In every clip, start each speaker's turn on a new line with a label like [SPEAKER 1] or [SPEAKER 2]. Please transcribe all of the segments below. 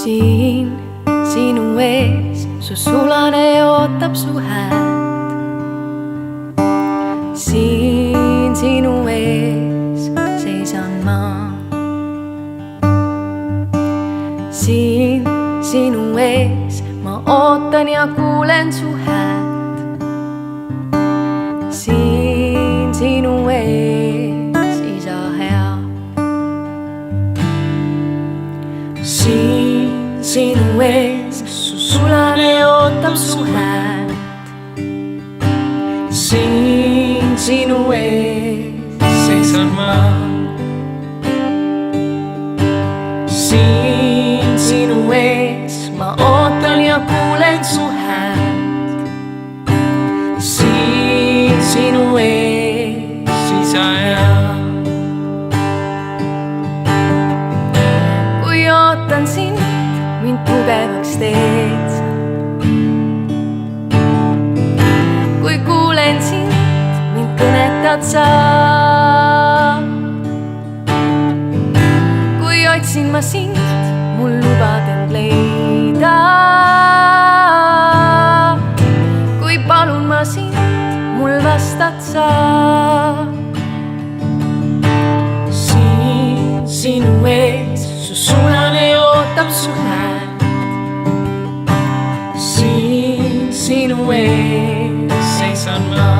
[SPEAKER 1] siin sinu ees su sulane ootab su häält. Siin sinu ees seisan ma. Siin sinu ees ma ootan ja kuulen su häält. Siin sinu ees, Isa hea. Siin sinu ees su sulane ootab su häält. Siin sinu ees seisan ma. Siin sinu ees ma ootan ja kuulen su häält. Siin sinu ees, Isa hea. Kui ootan sind, mind tugevaks teed sa. Kui kuulen sind, mind kõnetad sa. Kui otsin ma sind, mul lubad end leida. Kui palun ma sind, mul vastad sa. Siin sinu ees su sulane ootab su häält. Siin sinu ees seisan ma.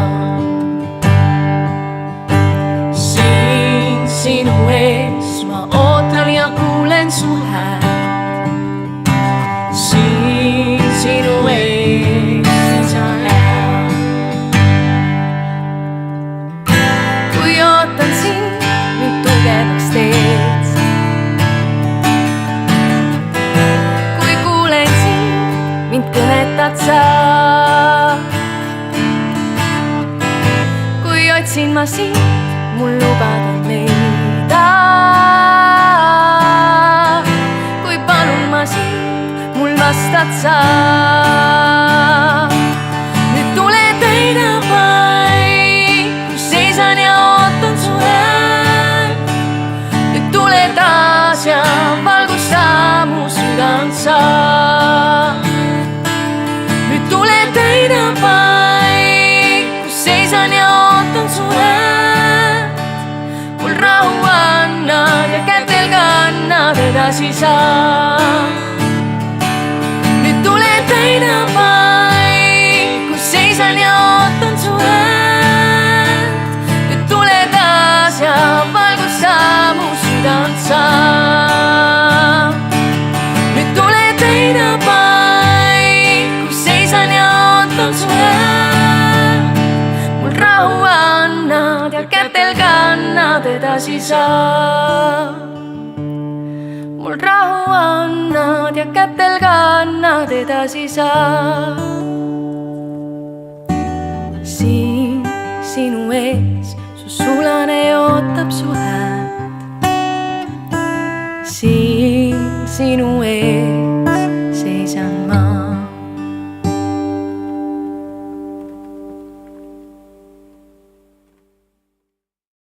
[SPEAKER 1] Siin sinu ees ma ootan ja kuulen su häält. Siin sinu ees, Isa hea. Kui ootan sind, mind tugevaks teed sa. Kui kuulen sind, mind kõnetad sa. Kui otsin ma sind, mul lubad end leida. Kui palun ma sind, mul vastad sa. Nüüd tule täida vaid, kus seisan ja ootan su häält. Nüüd tule taas ja valgusta mu südant sa. Nüüd tule täida vaid, kus seisan ja ootan su häält. Mul rahu annad ja kätel kannad edasi sa. Nüüd tule täida vaid, kus seisan ja ootan su häält. Nüüd tule taas ja valgusta mu südant sa. Nüüd tule täida vaid, kus seisan ja ootan su häält. Mul rahu annad ja kätel kannad edasi sa. Mul rahu annad ja kätel kannad edasi sa. Siin sinu ees su sulane ootab su häält. Siin sinu ees